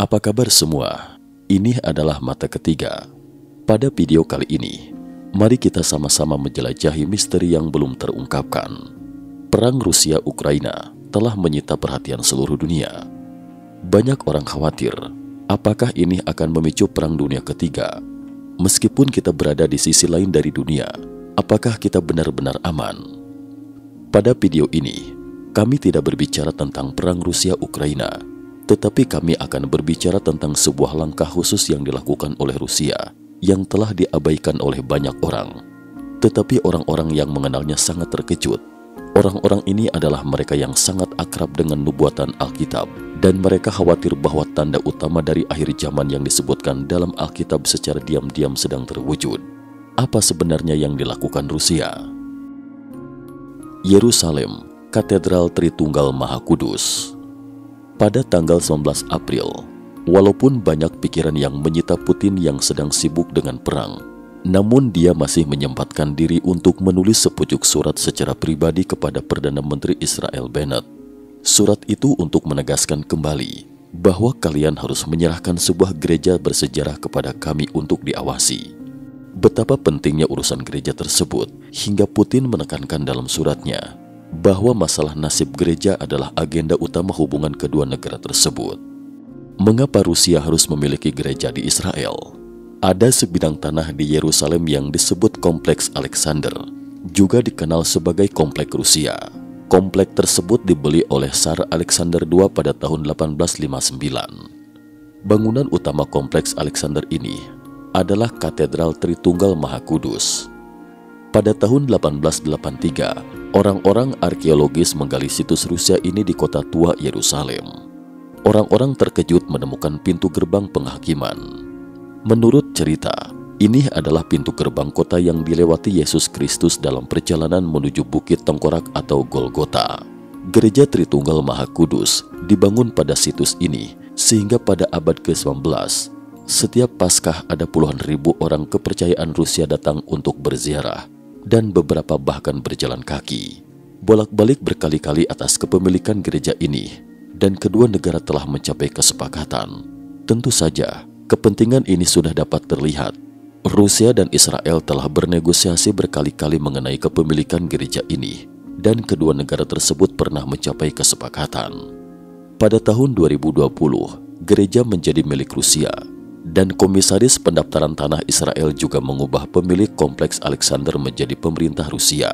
Apa kabar semua? Ini adalah Mata Ketiga. Pada video kali ini, mari kita sama-sama menjelajahi misteri yang belum terungkapkan. Perang Rusia-Ukraina telah menyita perhatian seluruh dunia. Banyak orang khawatir, apakah ini akan memicu perang dunia ketiga? Meskipun kita berada di sisi lain dari dunia, apakah kita benar-benar aman? Pada video ini, kami tidak berbicara tentang perang Rusia-Ukraina, tetapi kami akan berbicara tentang sebuah langkah khusus yang dilakukan oleh Rusia yang telah diabaikan oleh banyak orang. Tetapi orang-orang yang mengenalnya sangat terkejut. Orang-orang ini adalah mereka yang sangat akrab dengan nubuatan Alkitab, dan mereka khawatir bahwa tanda utama dari akhir zaman yang disebutkan dalam Alkitab secara diam-diam sedang terwujud. Apa sebenarnya yang dilakukan Rusia? Yerusalem, Katedral Tritunggal Maha Kudus. Pada tanggal 19 April, walaupun banyak pikiran yang menyita Putin yang sedang sibuk dengan perang, namun dia masih menyempatkan diri untuk menulis sepucuk surat secara pribadi kepada Perdana Menteri Israel Bennett. Surat itu untuk menegaskan kembali bahwa kalian harus menyerahkan sebuah gereja bersejarah kepada kami untuk diawasi. Betapa pentingnya urusan gereja tersebut hingga Putin menekankan dalam suratnya bahwa masalah nasib gereja adalah agenda utama hubungan kedua negara tersebut. Mengapa Rusia harus memiliki gereja di Israel? Ada sebidang tanah di Yerusalem yang disebut Kompleks Alexander, juga dikenal sebagai Komplek Rusia. Komplek tersebut dibeli oleh Tsar Alexander II pada tahun 1859. Bangunan utama Kompleks Alexander ini adalah Katedral Tritunggal Maha Kudus. Pada tahun 1883, orang-orang arkeologis menggali situs Rusia ini di kota tua Yerusalem. Orang-orang terkejut menemukan pintu gerbang penghakiman. Menurut cerita, ini adalah pintu gerbang kota yang dilewati Yesus Kristus dalam perjalanan menuju Bukit Tengkorak atau Golgota. Gereja Tritunggal Maha Kudus dibangun pada situs ini, sehingga pada abad ke-19, setiap Paskah ada puluhan ribu orang kepercayaan Rusia datang untuk berziarah, dan beberapa bahkan berjalan kaki. Bolak-balik berkali-kali atas kepemilikan gereja ini, dan kedua negara telah mencapai kesepakatan. Tentu saja, kepentingan ini sudah dapat terlihat. Rusia dan Israel telah bernegosiasi berkali-kali mengenai kepemilikan gereja ini, dan kedua negara tersebut pernah mencapai kesepakatan. Pada tahun 2020, gereja menjadi milik Rusia, dan Komisaris Pendaftaran Tanah Israel juga mengubah pemilik Kompleks Alexander menjadi pemerintah Rusia.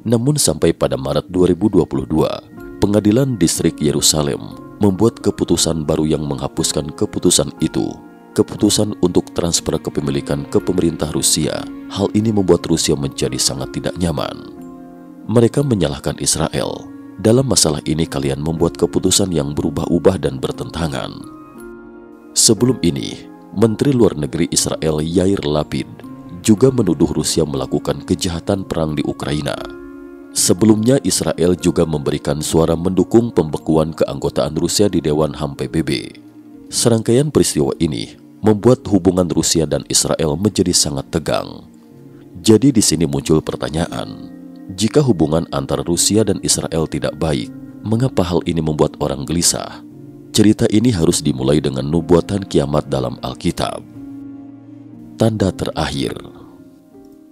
Namun sampai pada Maret 2022, Pengadilan Distrik Yerusalem membuat keputusan baru yang menghapuskan keputusan itu. Keputusan untuk transfer kepemilikan ke pemerintah Rusia. Hal ini membuat Rusia menjadi sangat tidak nyaman. Mereka menyalahkan Israel. Dalam masalah ini kalian membuat keputusan yang berubah-ubah dan bertentangan. Sebelum ini, Menteri Luar Negeri Israel Yair Lapid juga menuduh Rusia melakukan kejahatan perang di Ukraina. Sebelumnya, Israel juga memberikan suara mendukung pembekuan keanggotaan Rusia di Dewan HAM PBB. Serangkaian peristiwa ini membuat hubungan Rusia dan Israel menjadi sangat tegang. Jadi di sini muncul pertanyaan, jika hubungan antara Rusia dan Israel tidak baik, mengapa hal ini membuat orang gelisah? Cerita ini harus dimulai dengan nubuatan kiamat dalam Alkitab. Tanda terakhir.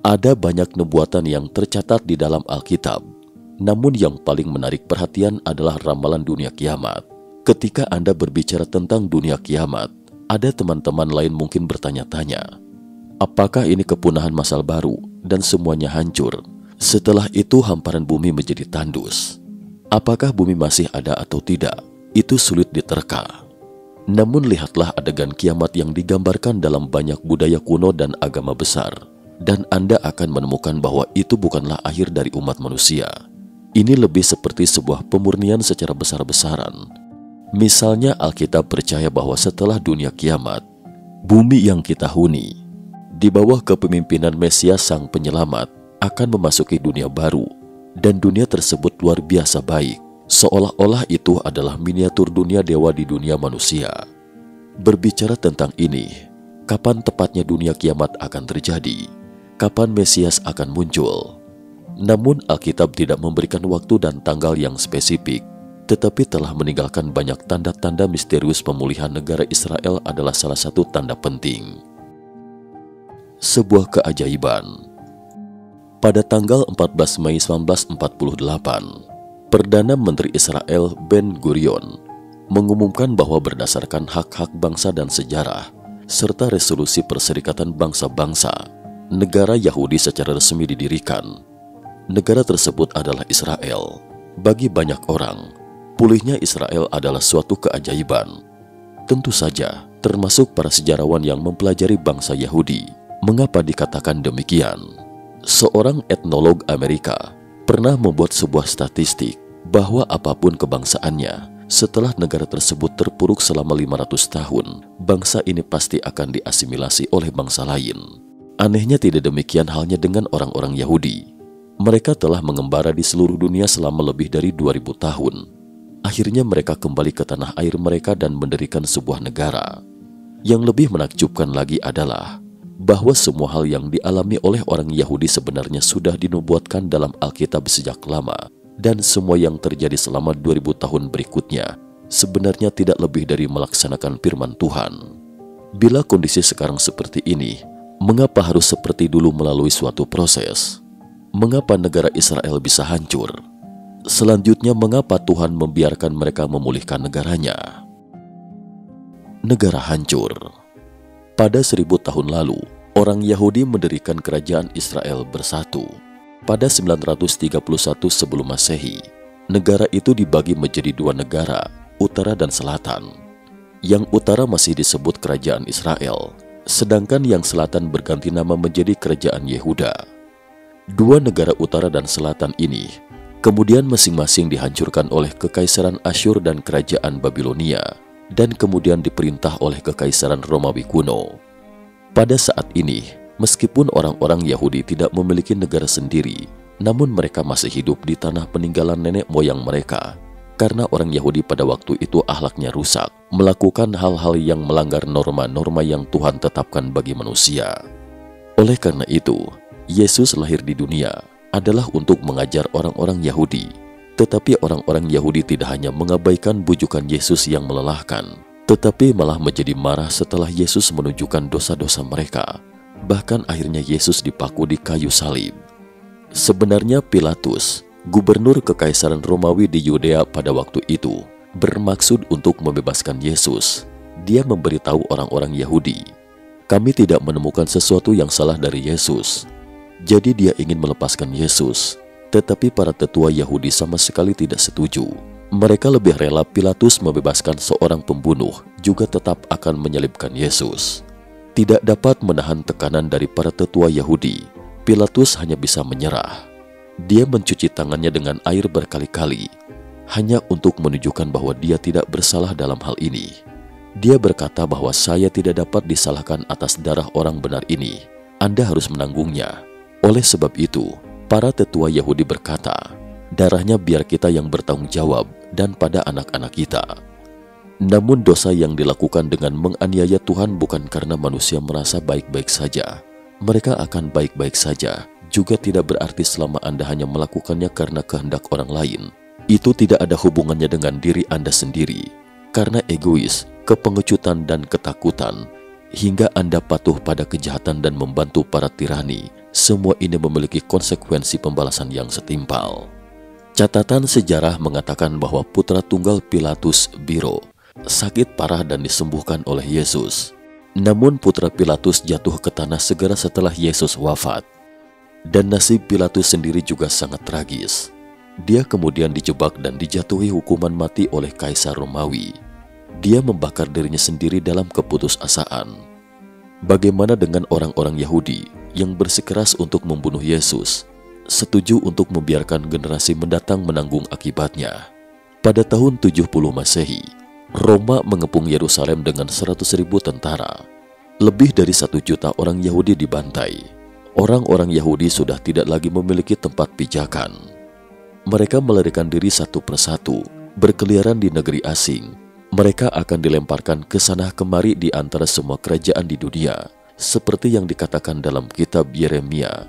Ada banyak nubuatan yang tercatat di dalam Alkitab, namun yang paling menarik perhatian adalah ramalan dunia kiamat. Ketika Anda berbicara tentang dunia kiamat, ada teman-teman lain mungkin bertanya-tanya, apakah ini kepunahan masal baru dan semuanya hancur? Setelah itu hamparan bumi menjadi tandus. Apakah bumi masih ada atau tidak? Itu sulit diterka. Namun lihatlah adegan kiamat yang digambarkan dalam banyak budaya kuno dan agama besar, dan Anda akan menemukan bahwa itu bukanlah akhir dari umat manusia. Ini lebih seperti sebuah pemurnian secara besar-besaran. Misalnya Alkitab percaya bahwa setelah dunia kiamat, bumi yang kita huni, di bawah kepemimpinan Mesias Sang Penyelamat, akan memasuki dunia baru, dan dunia tersebut luar biasa baik. Seolah-olah itu adalah miniatur dunia dewa di dunia manusia. Berbicara tentang ini, kapan tepatnya dunia kiamat akan terjadi? Kapan Mesias akan muncul? Namun Alkitab tidak memberikan waktu dan tanggal yang spesifik. tetapi telah meninggalkan banyak tanda-tanda misterius pemulihan negara Israel adalah salah satu tanda penting. Sebuah keajaiban. Pada tanggal 14 Mei 1948, Perdana Menteri Israel Ben Gurion mengumumkan bahwa berdasarkan hak-hak bangsa dan sejarah, serta resolusi Perserikatan Bangsa-Bangsa, negara Yahudi secara resmi didirikan. Negara tersebut adalah Israel. Bagi banyak orang, pulihnya Israel adalah suatu keajaiban. Tentu saja, termasuk para sejarawan yang mempelajari bangsa Yahudi. Mengapa dikatakan demikian? Seorang etnolog Amerika pernah membuat sebuah statistik bahwa apapun kebangsaannya, setelah negara tersebut terpuruk selama 500 tahun, bangsa ini pasti akan diasimilasi oleh bangsa lain. Anehnya tidak demikian halnya dengan orang-orang Yahudi. Mereka telah mengembara di seluruh dunia selama lebih dari 2000 tahun. Akhirnya mereka kembali ke tanah air mereka dan mendirikan sebuah negara. Yang lebih menakjubkan lagi adalah bahwa semua hal yang dialami oleh orang Yahudi sebenarnya sudah dinubuatkan dalam Alkitab sejak lama. Dan semua yang terjadi selama 2000 tahun berikutnya sebenarnya tidak lebih dari melaksanakan firman Tuhan. Bila kondisi sekarang seperti ini, mengapa harus seperti dulu melalui suatu proses? Mengapa negara Israel bisa hancur? Selanjutnya, mengapa Tuhan membiarkan mereka memulihkan negaranya? Negara hancur. Pada 1000 tahun lalu, orang Yahudi mendirikan kerajaan Israel bersatu. Pada 931 sebelum Masehi, negara itu dibagi menjadi dua negara, utara dan selatan. Yang utara masih disebut kerajaan Israel, sedangkan yang selatan berganti nama menjadi kerajaan Yehuda. Dua negara utara dan selatan ini kemudian masing-masing dihancurkan oleh Kekaisaran Asyur dan Kerajaan Babilonia, dan kemudian diperintah oleh Kekaisaran Romawi kuno. Pada saat ini, meskipun orang-orang Yahudi tidak memiliki negara sendiri, namun mereka masih hidup di tanah peninggalan nenek moyang mereka. Karena orang Yahudi pada waktu itu akhlaknya rusak, melakukan hal-hal yang melanggar norma-norma yang Tuhan tetapkan bagi manusia. Oleh karena itu, Yesus lahir di dunia adalah untuk mengajar orang-orang Yahudi. Tetapi orang-orang Yahudi tidak hanya mengabaikan bujukan Yesus yang melelahkan, tetapi malah menjadi marah setelah Yesus menunjukkan dosa-dosa mereka. Bahkan akhirnya Yesus dipaku di kayu salib. Sebenarnya Pilatus, gubernur Kekaisaran Romawi di Yudea pada waktu itu, bermaksud untuk membebaskan Yesus. Dia memberitahu orang-orang Yahudi, "Kami tidak menemukan sesuatu yang salah dari Yesus." Jadi dia ingin melepaskan Yesus. Tetapi para tetua Yahudi sama sekali tidak setuju. Mereka lebih rela Pilatus membebaskan seorang pembunuh, juga tetap akan menyalibkan Yesus. Tidak dapat menahan tekanan dari para tetua Yahudi, Pilatus hanya bisa menyerah. Dia mencuci tangannya dengan air berkali-kali, hanya untuk menunjukkan bahwa dia tidak bersalah dalam hal ini. Dia berkata bahwa saya tidak dapat disalahkan atas darah orang benar ini. Anda harus menanggungnya. Oleh sebab itu, para tetua Yahudi berkata, darahnya biar kita yang bertanggung jawab dan pada anak-anak kita. Namun dosa yang dilakukan dengan menganiaya Tuhan bukan karena manusia merasa baik-baik saja. Mereka akan baik-baik saja, juga tidak berarti selama Anda hanya melakukannya karena kehendak orang lain. Itu tidak ada hubungannya dengan diri Anda sendiri. Karena egois, kepengecutan dan ketakutan, hingga Anda patuh pada kejahatan dan membantu para tirani, semua ini memiliki konsekuensi pembalasan yang setimpal. Catatan sejarah mengatakan bahwa putra tunggal Pilatus, Biro, sakit parah dan disembuhkan oleh Yesus. Namun putra Pilatus jatuh ke tanah segera setelah Yesus wafat. Dan nasib Pilatus sendiri juga sangat tragis. Dia kemudian dijebak dan dijatuhi hukuman mati oleh Kaisar Romawi. Dia membakar dirinya sendiri dalam keputusasaan. Bagaimana dengan orang-orang Yahudi yang bersikeras untuk membunuh Yesus, setuju untuk membiarkan generasi mendatang menanggung akibatnya? Pada tahun 70 Masehi, Roma mengepung Yerusalem dengan 100.000 tentara. Lebih dari 1 juta orang Yahudi dibantai. Orang-orang Yahudi sudah tidak lagi memiliki tempat pijakan. Mereka melarikan diri satu persatu, berkeliaran di negeri asing. Mereka akan dilemparkan ke sana kemari di antara semua kerajaan di dunia, seperti yang dikatakan dalam kitab Yeremia,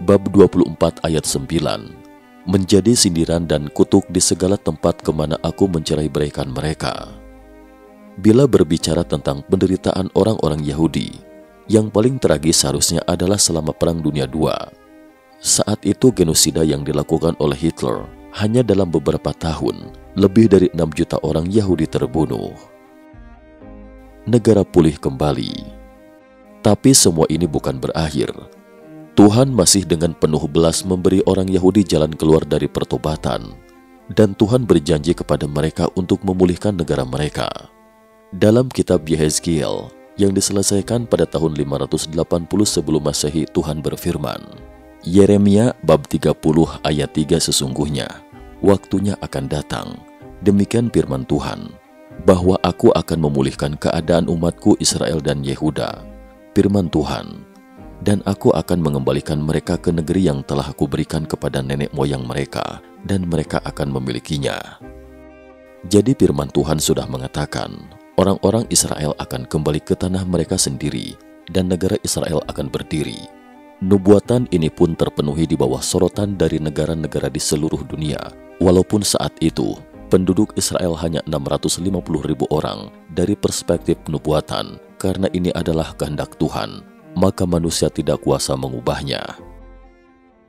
bab 24 ayat 9. menjadi sindiran dan kutuk di segala tempat kemana aku mencerai-beraikan mereka. Bila berbicara tentang penderitaan orang-orang Yahudi, yang paling tragis seharusnya adalah selama Perang Dunia II. Saat itu genosida yang dilakukan oleh Hitler, hanya dalam beberapa tahun, lebih dari 6 juta orang Yahudi terbunuh. Negara pulih kembali. Tapi semua ini bukan berakhir. Tuhan masih dengan penuh belas memberi orang Yahudi jalan keluar dari pertobatan, dan Tuhan berjanji kepada mereka untuk memulihkan negara mereka. Dalam kitab Yehezkiel yang diselesaikan pada tahun 580 sebelum Masehi, Tuhan berfirman, Yeremia bab 30 ayat 3, sesungguhnya waktunya akan datang, demikian firman Tuhan, bahwa aku akan memulihkan keadaan umatku Israel dan Yehuda, firman Tuhan, dan aku akan mengembalikan mereka ke negeri yang telah aku berikan kepada nenek moyang mereka, dan mereka akan memilikinya. Jadi firman Tuhan sudah mengatakan, orang-orang Israel akan kembali ke tanah mereka sendiri, dan negara Israel akan berdiri. Nubuatan ini pun terpenuhi di bawah sorotan dari negara-negara di seluruh dunia, walaupun saat itu penduduk Israel hanya 650.000 orang. Dari perspektif nubuatan, karena ini adalah kehendak Tuhan, maka manusia tidak kuasa mengubahnya.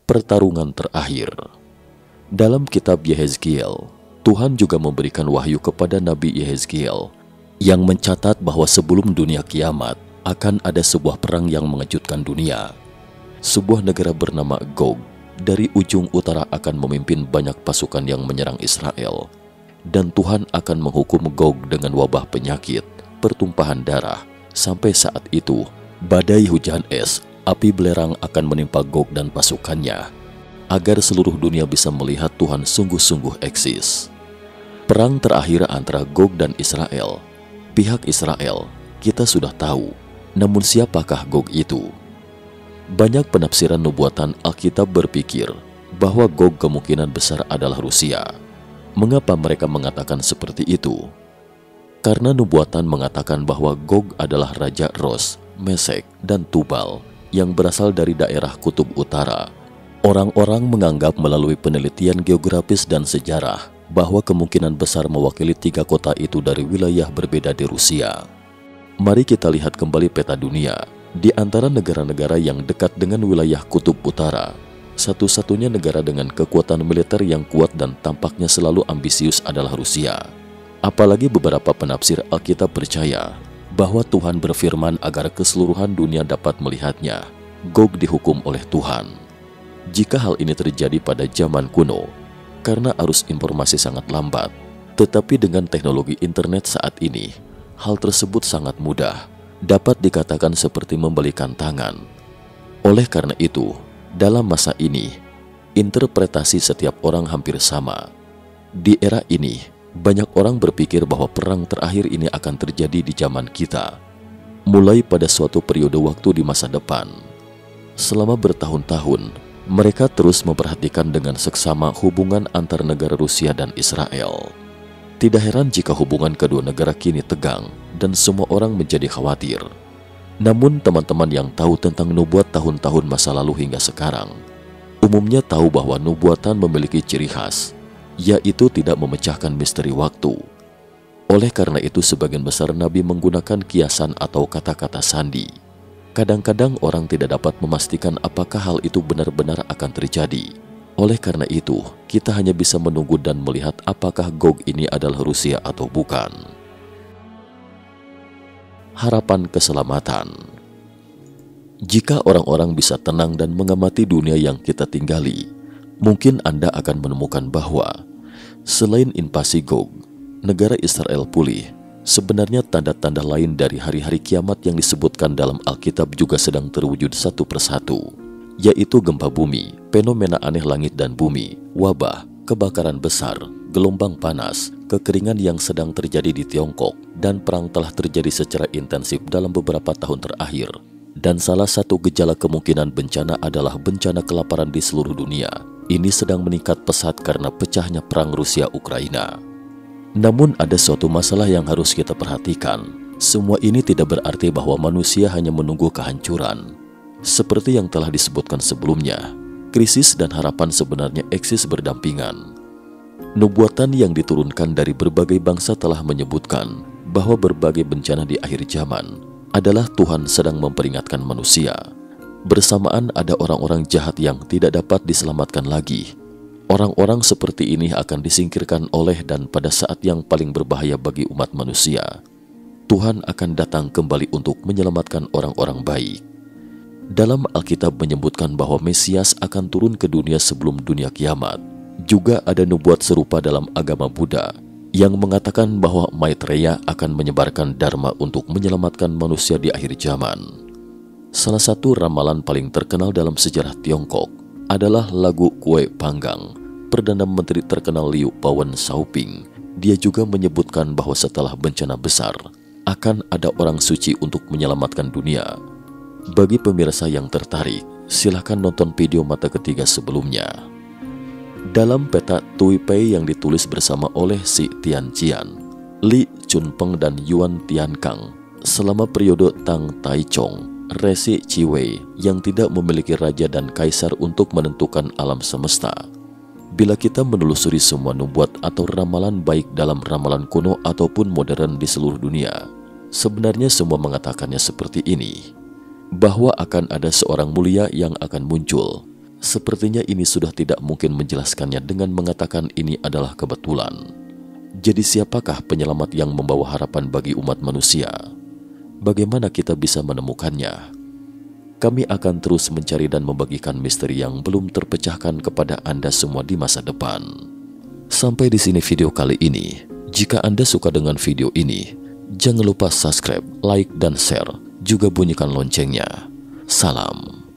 Pertarungan terakhir. Dalam kitab Yehezkiel, Tuhan juga memberikan wahyu kepada Nabi Yehezkiel yang mencatat bahwa sebelum dunia kiamat akan ada sebuah perang yang mengejutkan dunia. Sebuah negara bernama Gog dari ujung utara akan memimpin banyak pasukan yang menyerang Israel, dan Tuhan akan menghukum Gog dengan wabah penyakit, pertumpahan darah. Sampai saat itu, badai hujan es, api belerang akan menimpa Gog dan pasukannya, agar seluruh dunia bisa melihat Tuhan sungguh-sungguh eksis. Perang terakhir antara Gog dan Israel. Pihak Israel, kita sudah tahu, namun siapakah Gog itu? Banyak penafsiran nubuatan Alkitab berpikir bahwa Gog kemungkinan besar adalah Rusia. Mengapa mereka mengatakan seperti itu? Karena nubuatan mengatakan bahwa Gog adalah Raja Ros, Mesek, dan Tubal yang berasal dari daerah Kutub Utara. Orang-orang menganggap melalui penelitian geografis dan sejarah bahwa kemungkinan besar mewakili 3 kota itu dari wilayah berbeda di Rusia. Mari kita lihat kembali peta dunia. Di antara negara-negara yang dekat dengan wilayah Kutub Utara, satu-satunya negara dengan kekuatan militer yang kuat dan tampaknya selalu ambisius adalah Rusia. Apalagi beberapa penafsir Alkitab percaya bahwa Tuhan berfirman agar keseluruhan dunia dapat melihatnya. Gog dihukum oleh Tuhan. Jika hal ini terjadi pada zaman kuno, karena arus informasi sangat lambat, tetapi dengan teknologi internet saat ini, hal tersebut sangat mudah, dapat dikatakan seperti membalikan tangan. Oleh karena itu, dalam masa ini, interpretasi setiap orang hampir sama. Di era ini, banyak orang berpikir bahwa perang terakhir ini akan terjadi di zaman kita, mulai pada suatu periode waktu di masa depan. Selama bertahun-tahun, mereka terus memperhatikan dengan seksama hubungan antar negara Rusia dan Israel. Tidak heran jika hubungan kedua negara kini tegang dan semua orang menjadi khawatir. Namun teman-teman yang tahu tentang nubuat tahun-tahun masa lalu hingga sekarang, umumnya tahu bahwa nubuatan memiliki ciri khas, yaitu tidak memecahkan misteri waktu. Oleh karena itu sebagian besar nabi menggunakan kiasan atau kata-kata sandi. Kadang-kadang orang tidak dapat memastikan apakah hal itu benar-benar akan terjadi. Oleh karena itu, kita hanya bisa menunggu dan melihat apakah Gog ini adalah Rusia atau bukan. Harapan keselamatan. Jika orang-orang bisa tenang dan mengamati dunia yang kita tinggali, mungkin Anda akan menemukan bahwa selain invasi Gog, negara Israel pulih. Sebenarnya tanda-tanda lain dari hari-hari kiamat yang disebutkan dalam Alkitab juga sedang terwujud satu persatu, yaitu gempa bumi, fenomena aneh langit dan bumi, wabah, kebakaran besar, gelombang panas, kekeringan yang sedang terjadi di Tiongkok, dan perang telah terjadi secara intensif dalam beberapa tahun terakhir. Dan salah satu gejala kemungkinan bencana adalah bencana kelaparan di seluruh dunia. Ini sedang meningkat pesat karena pecahnya perang Rusia-Ukraina. Namun ada suatu masalah yang harus kita perhatikan. Semua ini tidak berarti bahwa manusia hanya menunggu kehancuran. Seperti yang telah disebutkan sebelumnya, krisis dan harapan sebenarnya eksis berdampingan. Nubuatan yang diturunkan dari berbagai bangsa telah menyebutkan bahwa berbagai bencana di akhir zaman adalah Tuhan sedang memperingatkan manusia. Bersamaan ada orang-orang jahat yang tidak dapat diselamatkan lagi. Orang-orang seperti ini akan disingkirkan oleh dan pada saat yang paling berbahaya bagi umat manusia, Tuhan akan datang kembali untuk menyelamatkan orang-orang baik. Dalam Alkitab menyebutkan bahwa Mesias akan turun ke dunia sebelum dunia kiamat. Juga ada nubuat serupa dalam agama Buddha yang mengatakan bahwa Maitreya akan menyebarkan Dharma untuk menyelamatkan manusia di akhir zaman. Salah satu ramalan paling terkenal dalam sejarah Tiongkok adalah lagu Kue Panggang, Perdana Menteri terkenal Liu Pawen Shaoping. Dia juga menyebutkan bahwa setelah bencana besar, akan ada orang suci untuk menyelamatkan dunia. Bagi pemirsa yang tertarik, silakan nonton video mata ketiga sebelumnya. Dalam peta Tuipei yang ditulis bersama oleh Si Tianqian, Li Chunpeng dan Yuan Tiankang selama periode Tang Taichung, Resi Ciwei yang tidak memiliki raja dan kaisar untuk menentukan alam semesta. Bila kita menelusuri semua nubuat atau ramalan baik dalam ramalan kuno ataupun modern di seluruh dunia, sebenarnya semua mengatakannya seperti ini, bahwa akan ada seorang mulia yang akan muncul. Sepertinya ini sudah tidak mungkin menjelaskannya dengan mengatakan ini adalah kebetulan. Jadi siapakah penyelamat yang membawa harapan bagi umat manusia? Bagaimana kita bisa menemukannya? Kami akan terus mencari dan membagikan misteri yang belum terpecahkan kepada Anda semua di masa depan. Sampai di sini video kali ini. Jika Anda suka dengan video ini, jangan lupa subscribe, like, dan share. Juga bunyikan loncengnya. Salam.